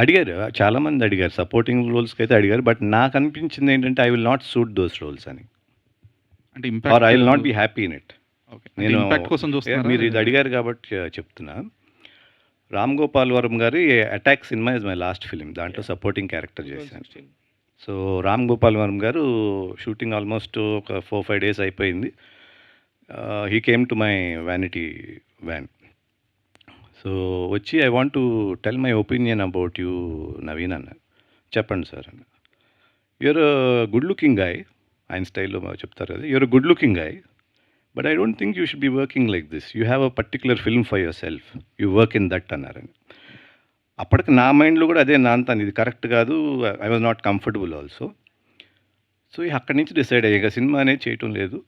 అడిగారు. చాలామంది అడిగారు. సపోర్టింగ్ రోల్స్‌కైతే అడిగారు. బట్ నాకనిపించింది ఏంటంటే, I will not suit those roles అని. అంటే or impact. I will not be happy in it. Okay. అంటే నేను ఇంపాక్ట్ కోసం చూస్తున్నారా? మీరు ఇది అడిగారు కాబట్టి చెప్తున్నా. 'రామ్ గోపాల్ వర్మ' గారి 'attack' cinema is my last film. దాంట్లో సపోర్టింగ్ క్యారెక్టర్ చేశాను. సో 'రామ్ గోపాల్ వర్మ' గారు షూటింగ్ ఆల్మోస్ట్ ఒక 4, 5 డేస్ అయిపోయింది. He came to my vanity van. So వచ్చి, I want to tell my opinion about you Naveen అన్నారు. చెప్పండి సార్ అన్న. యూఆర్ గుడ్ లుకింగ్ గాయ్, ఆయన స్టైల్లో చెప్తారు కదా, you're good looking guy, but I don't think you should be working like this. You have a particular film for yourself, you work in that అన్నారని. అప్పటికి నా మైండ్లో కూడా అదే నాంతాను, ఇది కరెక్ట్ కాదు. I was not comfortable also. So అక్కడి నుంచి డిసైడ్ అయ్యాక సినిమా అనేది చేయటం లేదు,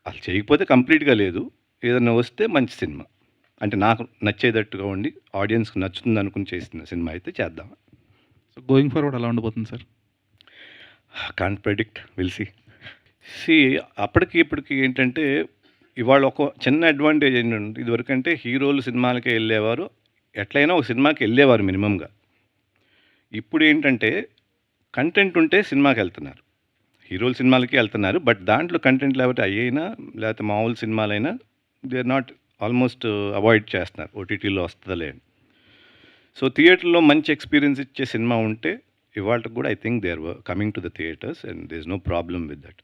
అసలు చేయకపోతే కంప్లీట్గా లేదు, ఏదైనా వస్తే మంచి సినిమా అంటే నాకు నచ్చేటట్టుగా ఉండి ఆడియన్స్కి నచ్చుతుంది అనుకుని చేసిన సినిమా అయితే చేద్దాం. సో గోయింగ్ ఫార్వర్డ్ ఎలా ఉండబోతుంది sir? Can't predict, will see. అప్పటికి ఇప్పటికి ఏంటంటే, ఇవాళ ఒక చిన్న అడ్వాంటేజ్ ఏంటంటే, ఇదివరకు అంటే హీరోలు సినిమాలకే వెళ్ళేవారు, ఎట్లయినా ఒక సినిమాకి వెళ్ళేవారు మినిమంగా. ఇప్పుడు ఏంటంటే కంటెంట్ ఉంటే సినిమాకి వెళ్తున్నారు, హీరోలు సినిమాలకి వెళ్తున్నారు, బట్ దాంట్లో కంటెంట్ లేకపోతే అయ్యినా లేకపోతే మామూలు సినిమాలైనా they are not almost avoid చేస్తున్నారు, ఓటీటీలో వస్తుందిలే అని. సో థియేటర్లో మంచి ఎక్స్పీరియన్స్ ఇచ్చే సినిమా ఉంటే ఇవాళకి కూడా I think they are coming to the theatres and they is no problem with that.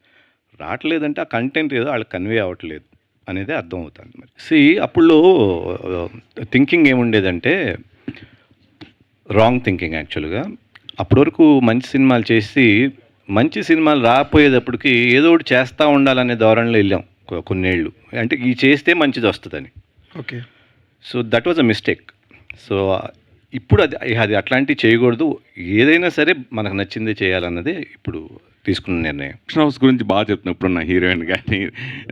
రావట్లేదంటే ఆ కంటెంట్ ఏదో వాళ్ళకి కన్వే అవ్వట్లేదు అనేది అర్థం అవుతుంది. మరి అప్పుడు థింకింగ్ ఏముండేదంటే, రాంగ్ థింకింగ్ యాక్చువల్గా. అప్పటి వరకు మంచి సినిమాలు చేసి మంచి సినిమాలు రాకపోయేటప్పటికి ఏదో ఒకటి చేస్తూ ఉండాలనే ధోరణిలో వెళ్ళాం కొన్నేళ్ళు, అంటే ఈ చేస్తే మంచిది వస్తుందని. Okay. So that was a mistake. So ఇప్పుడు అది అట్లాంటివి చేయకూడదు, ఏదైనా సరే మనకు నచ్చిందే చేయాలన్నదే ఇప్పుడు తీసుకున్న నిర్ణయం. ప్రొడక్షన్ హౌస్ గురించి బాగా చెప్తున్నారు. ఇప్పుడున్న హీరోయిన్ కానీ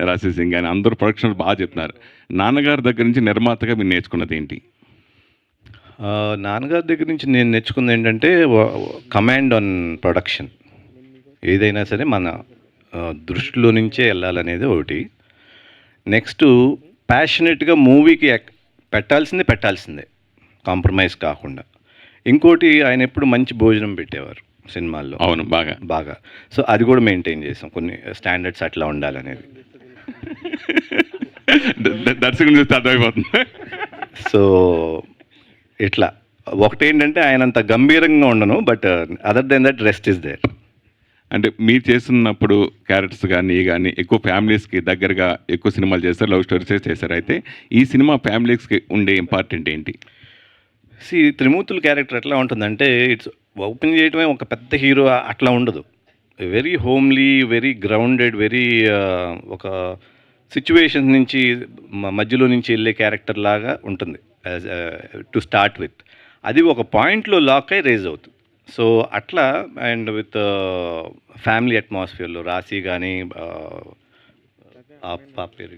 రాశి సింగ్ కానీ అందరూ ప్రొడక్షన్ బాగా చెప్తున్నారు. నాన్నగారి దగ్గర నుంచి నిర్మాతగా మీరు నేర్చుకున్నది ఏంటి? నాన్నగారి దగ్గర నుంచి నేను నేర్చుకుంది ఏంటంటే, కమాండ్ ఆన్ ప్రొడక్షన్. ఏదైనా సరే మన దృష్టిలో నుంచే వెళ్ళాలనేది ఒకటి. నెక్స్ట్ ప్యాషనెట్గా మూవీకి పెట్టాల్సిందే, కాంప్రమైజ్ కాకుండా. ఇంకోటి, ఆయన ఎప్పుడు మంచి భోజనం పెట్టేవారు సినిమాల్లో. అవును, బాగా. సో అది కూడా మెయింటైన్ చేసాం, కొన్ని స్టాండర్డ్స్ అట్లా ఉండాలనేది. దర్శకుని చూస్తే అర్థమైపోతుంది. సో ఇట్లా ఒకటేంటంటే, ఆయన అంత గంభీరంగా ఉండను, but other than that rest is there. అంటే మీరు చేస్తున్నప్పుడు క్యారెక్టర్స్ కానీ ఎక్కువ ఫ్యామిలీస్కి దగ్గరగా ఎక్కువ సినిమాలు చేస్తారు, లవ్ స్టోరీస్ చేశారు. అయితే ఈ సినిమా ఫ్యామిలీస్కి ఉండే ఇంపార్టెంట్ ఏంటి? త్రిమూర్తుల క్యారెక్టర్ ఎట్లా ఉంటుందంటే, ఇట్స్ ఓపెన్ చేయటమే ఒక పెద్ద హీరో అట్లా ఉండదు. Very homely, very grounded, very ఒక సిచ్యువేషన్ నుంచి మధ్యలో నుంచి వెళ్ళే క్యారెక్టర్ లాగా ఉంటుంది యాజ్ టు స్టార్ట్ విత్. అది ఒక పాయింట్లో లాక్ అయి రేజ్ అవుతుంది. సో అట్లా, అండ్ విత్ ఫ్యామిలీ అట్మాస్ఫియర్లో రాశి కానీ, ఆ పాప పేరు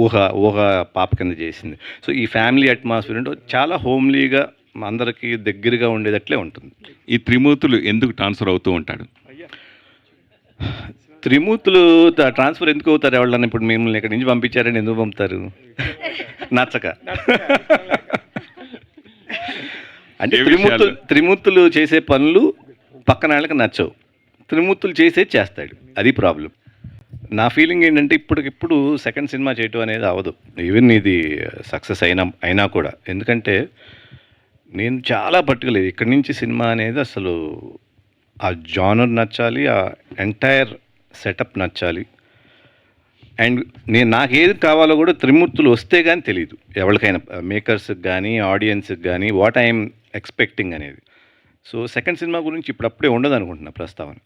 ఊహ పాప కింద చేసింది. సో ఈ ఫ్యామిలీ అట్మాస్ఫియర్ అంటే చాలా హోమ్లీగా అందరికీ దగ్గరగా ఉండేదట్లే ఉంటుంది. ఈ త్రిమూర్తులు ఎందుకు ట్రాన్స్ఫర్ అవుతూ ఉంటాడు? త్రిమూర్తులు ట్రాన్స్ఫర్ ఎందుకు అవుతారు? ఎవరన్నా ఇప్పుడు మిమ్మల్ని ఇక్కడి నుంచి పంపించారని ఎందుకు పంపుతారు? నచ్చక. అంటే త్రిమూర్తులు చేసే పనులు పక్కన వాళ్ళకి నచ్చవు, త్రిమూర్తులు చేస్తాడు, అది ప్రాబ్లం. నా ఫీలింగ్ ఏంటంటే, ఇప్పటికిప్పుడు సెకండ్ సినిమా చేయటం అనేది అవ్వదు, ఈవెన్ ఇది సక్సెస్ అయినా కూడా. ఎందుకంటే నేను చాలా పర్టికులర్, ఇక్కడి నుంచి సినిమా అనేది అసలు ఆ జానర్ నచ్చాలి, ఆ ఎంటైర్ సెటప్ నచ్చాలి. అండ్ నాకేది కావాలో కూడా త్రిమూర్తులు వస్తే కానీ తెలియదు ఎవరికైనా, మేకర్స్కి కానీ ఆడియన్స్కి కానీ, వాట్ ఐఎమ్ ఎక్స్పెక్టింగ్ అనేది. సో సెకండ్ సినిమా గురించి ఇప్పుడప్పుడే ఉండదు అనుకుంటున్నా ప్రస్తావన.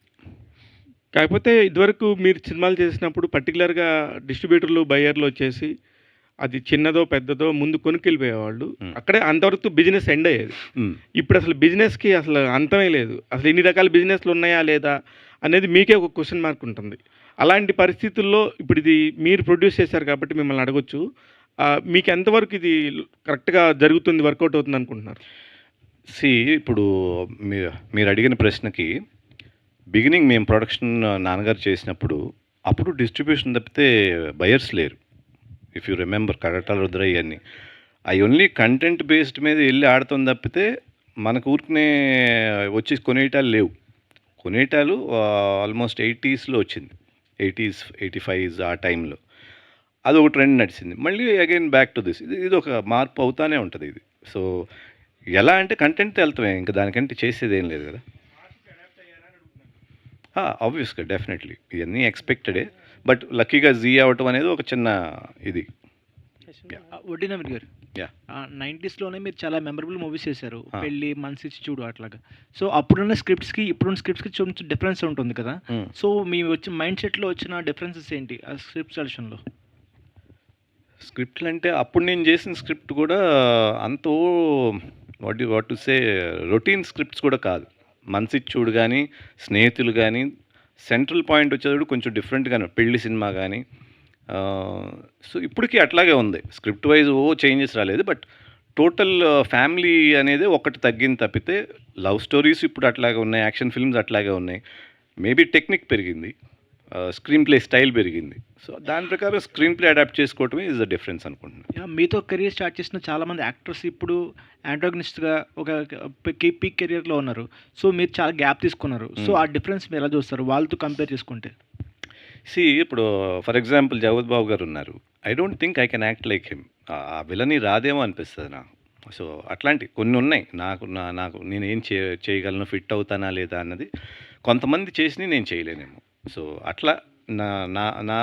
కాకపోతే ఇదివరకు మీరు సినిమాలు చేసినప్పుడు పర్టికులర్గా డిస్ట్రిబ్యూటర్లు, బయ్యర్లు వచ్చేసి అది చిన్నదో పెద్దదో ముందు కొనుక్కెళ్ళిపోయేవాళ్ళు, అక్కడే అంతవరకు బిజినెస్ ఎండ్ అయ్యేది. ఇప్పుడు అసలు బిజినెస్కి అసలు అంతమే లేదు. అసలు ఇన్ని రకాల బిజినెస్లు ఉన్నాయా లేదా అనేది మీకే ఒక క్వశ్చన్ మార్క్ ఉంటుంది. అలాంటి పరిస్థితుల్లో ఇప్పుడు ఇది మీరు ప్రొడ్యూస్ చేశారు కాబట్టి మిమ్మల్ని అడగొచ్చు, మీకు ఎంతవరకు ఇది కరెక్ట్గా జరుగుతుంది, వర్కౌట్ అవుతుంది అనుకుంటున్నారు? ఇప్పుడు మీరు అడిగిన ప్రశ్నకి, బిగినింగ్ మేము ప్రొడక్షన్ నాన్నగారు చేసినప్పుడు అప్పుడు డిస్ట్రిబ్యూషన్ తప్పితే బయర్స్ లేరు. If you remember Koratala Rudrayya అని, అవి ఓన్లీ కంటెంట్ బేస్డ్ మీద వెళ్ళి ఆడుతుంది తప్పితే మనకు ఊరికనే వచ్చి కొనేటాలు లేవు. కొనేటాలు ఆల్మోస్ట్ 80స్లో వచ్చింది. 80s, 85s ఆ టైంలో. అదొక ట్రెండ్ నడిచింది. మళ్ళీ అగైన్ బ్యాక్ టు దిస్. ఇది ఒక మార్పు అవుతానే ఉంటది ఇది. సో, ఎలా అంటే కంటెంట్‌తో ఎళ్తామే. ఇంక దానికంటే చేసేదేం లేదు గదా! ఆబ్వియస్‌గా డెఫినెట్‌లీ. ఇయన్నీ ఎక్స్‌పెక్టెడే. బట్ లక్కీగా 'జీ' అవ్వటం అనేది ఒక చిన్న ఇది. వడ్డీ నవీన్ గారు, యాహ్! 90స్‌లోనే మీరు చాలా మెమరబుల్ మూవీస్ చేశారు. ఆ! 'పెళ్లి', 'మనసిచ్చి చూడు' అట్లాగా. సో, అప్పుడున్న స్క్రిప్ట్స్‌కి, ఇప్పుడున్న స్క్రిప్ట్స్‌కి కొంచెం డిఫరెన్స్ ఉంటుంది కదా! హ్మ్. సో, మీ మైండ్ సెట్‌లో వచ్చిన డిఫరెన్సెస్ ఏంటి ఆ స్క్రిప్ట్ సెలక్షన్‌లో? స్క్రిప్ట్‌లంటే అప్పుడు నేను చేసిన స్క్రిప్ట్ కూడా అంత what to say routine scripts కూడా కాదు. 'మనసిచ్చి చూడు' గానీ, 'స్నేహితులు' గానీ, సెంట్రల్ పాయింట్ వచ్చేటప్పుడు కొంచెం డిఫరెంట్‌గానే 'పెళ్లి' సినిమా గానీ, సో ఇప్పటికి అట్లాగే ఉంది. స్క్రిప్ట్ వైజ్ చేంజెస్ రాలేదు. బట్ టోటల్ ఫ్యామిలీ అనేది ఒకటి తగ్గింది తప్పితే, లవ్ స్టోరీస్ ఇప్పుడు అట్లాగే ఉన్నాయి. యాక్షన్ ఫిల్మ్స్ అట్లాగే ఉన్నాయి. మేబీ టెక్నిక్ పెరిగింది. స్క్రీన్ ప్లే స్టైల్ పెరిగింది. సో, దాని ప్రకారం స్క్రీన్ ప్లే అడాప్ట్ చేసుకోవటమే ఈజ్ ద డిఫరెన్స్ అనుకుంటున్నాను. మీతో కెరీర్ స్టార్ట్ చేసిన చాలామంది యాక్టర్స్ ఇప్పుడు యాంటాగనిస్ట్‌గా ఒక పీక్ కెరియర్‌లో ఉన్నారు. సో, మీరు చాలా గ్యాప్ తీసుకున్నారు. సో, ఆ డిఫరెన్స్ మీరు ఎలా చూస్తారు వాళ్ళతో కంపేర్ చేసుకుంటే? ఇప్పుడు ఫర్ ఎగ్జాంపుల్ 'జగపతి బాబు' గారు ఉన్నారు. I don't think I can act like him. ఆ విలనీ రాదేమో అనిపిస్తది నాకు. సో, అట్లాంటి కొన్ని ఉన్నాయి. నాకు నేనేం చేయగలను, ఫిట్ అవుతానా లేదా అన్నది. కొంతమంది చేసినవి నేను చేయలేనేమో. సో, అట్లా నా నా నా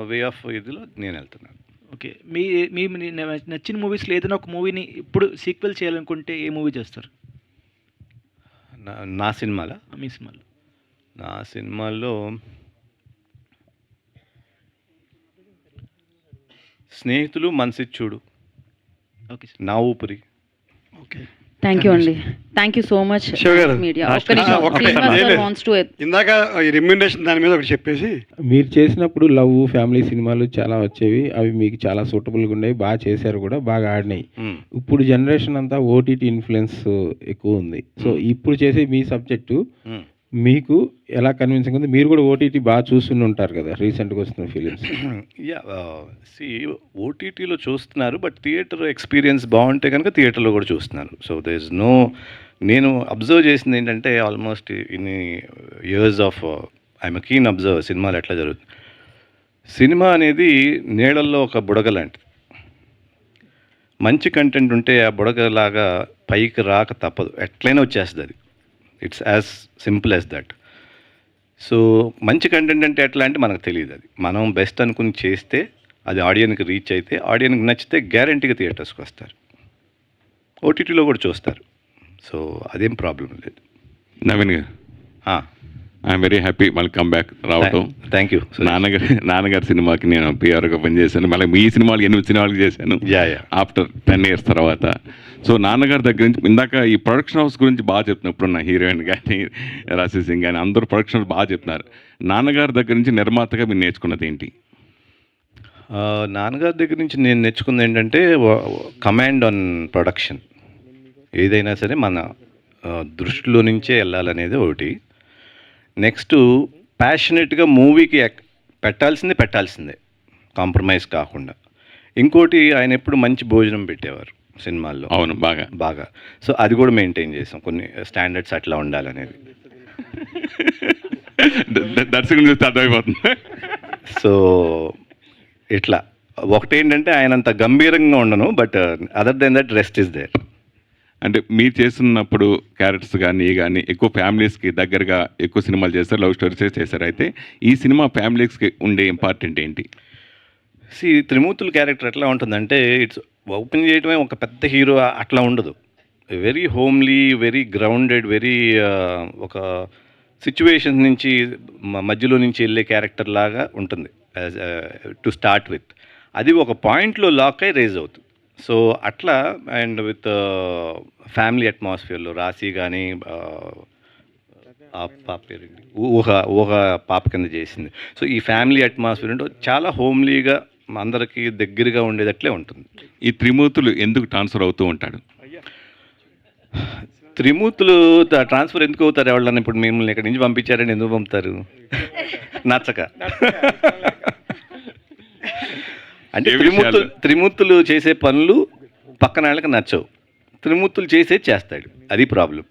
వే ఆఫ్ ఇదిలో నేను వెళ్తున్నాను. ఓకే. మీ మీ మీ నచ్చిన మూవీస్‌లో ఏదైనా ఒక మూవీని ఇప్పుడు సీక్వెల్ చేయాలనుకుంటే ఏ మూవీ చేస్తారు? నా సినిమాలా? మీ సినిమాలో? నా సినిమాల్లో 'స్నేహితులు', 'మనసిచ్చి చూడు', ఓకే సార్. 'నా ఊపిరి'. ఓకే. థ్యాంక్ యూ అండి. Thank you so much Shiva గారు, మీడియా. లాస్ట్ ఒక్క నిమిషం. ఒకటే శ్రీనివాస్ లేదు. గారు వాంట్స్ టు ఇందాక ఈ రెమ్యూనరేషన్ దాని మీద ఒకటి చెప్పేసి మీరు చేసినప్పుడు లవ్ ఫ్యామిలీ సినిమాలు చాలా వచ్చేవి. అవి మీకు చాలా సూటబుల్గా ఉండేవి. బాగా చేశారు కూడా, బాగా ఆడినాయి. మ్. ఇప్పుడు జనరేషన్ అంతా ఓటీటీ ఇన్ఫ్లుయెన్స్ ఎక్కువ ఉంది. సో ఇప్పుడు చేసే మీ సబ్జెక్టు మ్. మీకు ఎలా కన్విన్సింగ్ ఉంది? మీరు కూడా ఓటీటీ బాగా చూస్తూనే ఉంటారు కదా రీసెంట్గా వస్తున్న ఫిలిమ్స్. ఓటీటీలో చూస్తున్నారు. బట్ థియేటర్ ఎక్స్పీరియన్స్ బాగుంటే కనుక థియేటర్లో కూడా చూస్తున్నారు. సో దేర్ ఇస్ నో, నేను అబ్జర్వ్ చేసింది ఏంటంటే ఆల్మోస్ట్ ఇన్ని years of I'm keen observe సినిమాలు ఎట్లా జరుగుతుంది. సినిమా అనేది నీళ్ళల్లో ఒక బుడగ లాంటిది. మంచి కంటెంట్ ఉంటే ఆ బుడగలాగా పైకి రాక తప్పదు, ఎట్లయినా వచ్చేస్తుంది అది. It's as simple as that. So మంచి కంటెంట్ అంటే ఎట్లా అంటే మనకు తెలియదు. అది మనం బెస్ట్ అనుకుని చేస్తే అది ఆడియన్కి రీచ్ అయితే, ఆడియన్కి నచ్చితే గ్యారంటీగా థియేటర్స్కి వస్తారు, ఓటీటీలో కూడా చూస్తారు. సో అదేం ప్రాబ్లం లేదు. నవీన్ గారు, ఐఎమ్ వెరీ హ్యాపీ మళ్ళీ కమ్ బ్యాక్ రావటం. Thank you. నాన్నగారి సినిమాకి నేను పిఆర్గా పనిచేశాను. మళ్ళీ మీ సినిమాలు 8 సినిమాలు చేశాను యా ఆఫ్టర్ 10 years తర్వాత. సో నాన్నగారి దగ్గర నుంచి ఇందాక ఈ ప్రొడక్షన్ హౌస్ గురించి బాగా చెప్తున్నారు. ఇప్పుడున్న హీరోయిన్ కానీ, రాశి సింగ్ కానీ అందరూ ప్రొడక్షన్ హౌస్ బాగా చెప్తున్నారు. నాన్నగారి దగ్గర నుంచి నిర్మాతగా మీరు నేర్చుకున్నది ఏంటి? నాన్నగారి దగ్గర నుంచి నేను నేర్చుకుంది ఏంటంటే కమాండ్ ఆన్ ప్రొడక్షన్. ఏదైనా సరే మన దృష్టిలో నుంచే వెళ్ళాలనేది ఒకటి. నెక్స్ట్ ప్యాషనెట్గా మూవీకి పెట్టాల్సిందే కాంప్రమైజ్ కాకుండా. ఇంకోటి ఆయన ఎప్పుడు మంచి భోజనం పెట్టేవారు సినిమాల్లో. అవును, బాగా. సో అది కూడా మెయింటైన్ చేసాం. కొన్ని స్టాండర్డ్స్ అట్లా ఉండాలనేది. దర్శకుని చూస్తే అర్థమైపోతుంది. సో ఇట్లా ఒకటేంటంటే ఆయన అంత గంభీరంగా ఉండను, but other than that rest is there. అంటే మీరు చేస్తున్నప్పుడు క్యారెక్టర్స్ కానీ ఎక్కువ ఫ్యామిలీస్కి దగ్గరగా ఎక్కువ సినిమాలు చేస్తారు, లవ్ స్టోరీస్ చేశారు. అయితే ఈ సినిమా ఫ్యామిలీస్కి ఉండే ఇంపార్టెంట్ ఏంటి? త్రిమూర్తుల క్యారెక్టర్ ఎట్లా ఉంటుందంటే, ఇట్స్ ఓపెన్ చేయడమే ఒక పెద్ద హీరో అట్లా ఉండదు. Very homely, very grounded, very ఒక సిచ్యువేషన్ నుంచి మధ్యలో నుంచి వెళ్ళే క్యారెక్టర్ లాగా ఉంటుంది టు స్టార్ట్ విత్. అది ఒక పాయింట్లో లాక్ అయి రేజ్ అవుతుంది. సో అట్లా అండ్ విత్ ఫ్యామిలీ అట్మాస్ఫియర్లో రాశి కానీ ఆ పాప పేరు ఊహ పాప కింద చేసింది. సో ఈ ఫ్యామిలీ అట్మాస్ఫియర్ అంటే చాలా హోమ్లీగా అందరికీ దగ్గరగా ఉండేటట్లే ఉంటుంది. ఈ త్రిమూర్తులు ఎందుకు ట్రాన్స్ఫర్ అవుతూ ఉంటాడు? త్రిమూర్తులు ట్రాన్స్ఫర్ ఎందుకు అవుతారు? ఎవరన్నా ఇప్పుడు మిమ్మల్ని ఇక్కడి నుంచి పంపించారని ఎందుకు పంపుతారు? నచ్చక. అంటే త్రిమూర్తులు చేసే పనులు పక్కన వాళ్ళకి నచ్చవు. త్రిమూర్తులు చేసేది చేస్తాడు, అది ప్రాబ్లం.